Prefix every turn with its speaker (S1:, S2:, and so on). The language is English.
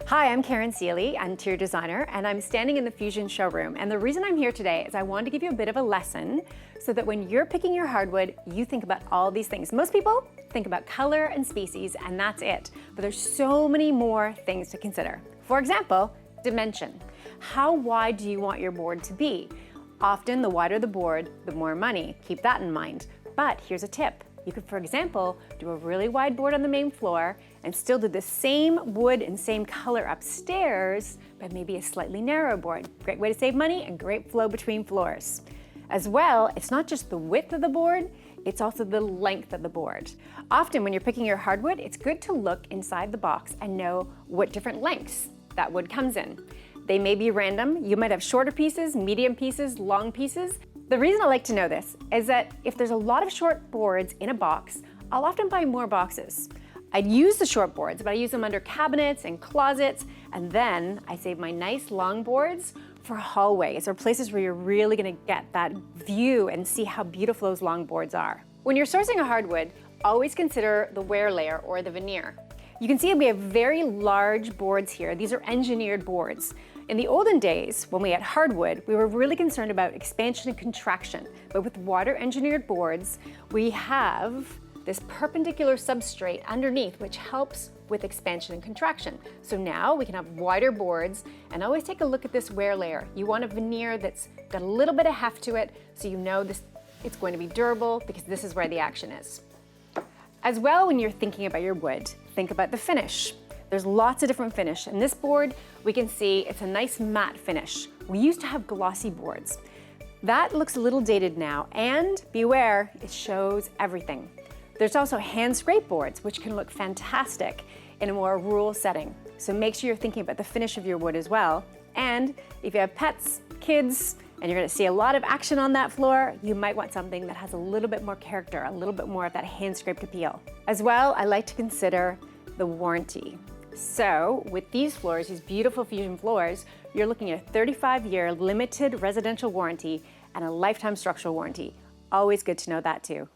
S1: Hi, I'm Karen Seeley, I'm interior designer, and I'm standing in the Fuzion showroom. And the reason I'm here today is I wanted to give you a bit of a lesson so that when you're picking your hardwood, you think about all these things. Most people think about color and species, and that's it. But there's so many more things to consider. For example, dimension. How wide do you want your board to be? Often, the wider the board, the more money. Keep that in mind. But here's a tip. You could, for example, do a really wide board on the main floor and still do the same wood and same color upstairs, but maybe a slightly narrow board. Great way to save money and great flow between floors. As well, it's not just the width of the board, it's also the length of the board. Often when you're picking your hardwood, it's good to look inside the box and know what different lengths that wood comes in. They may be random. You might have shorter pieces, medium pieces, long pieces. The reason I like to know this is that if there's a lot of short boards in a box, I'll often buy more boxes. I'd use the short boards, but I use them under cabinets and closets, and then I save my nice long boards for hallways or places where you're really gonna get that view and see how beautiful those long boards are. When you're sourcing a hardwood, always consider the wear layer or the veneer. You can see we have very large boards here. These are engineered boards. In the olden days, when we had hardwood, we were really concerned about expansion and contraction. But with water engineered boards, we have this perpendicular substrate underneath, which helps with expansion and contraction. So now we can have wider boards, and always take a look at this wear layer. You want a veneer that's got a little bit of heft to it, so you know it's going to be durable, because this is where the action is. As well, when you're thinking about your wood, think about the finish. There's lots of different finish. In this board, we can see it's a nice matte finish. We used to have glossy boards. That looks a little dated now, and beware, it shows everything. There's also hand scrape boards, which can look fantastic in a more rural setting. So make sure you're thinking about the finish of your wood as well. And if you have pets, kids, and you're gonna see a lot of action on that floor, you might want something that has a little bit more character, a little bit more of that hand scraped appeal. As well, I like to consider the warranty. So with these floors, these beautiful Fuzion floors, you're looking at a 35-year limited residential warranty and a lifetime structural warranty. Always good to know that too.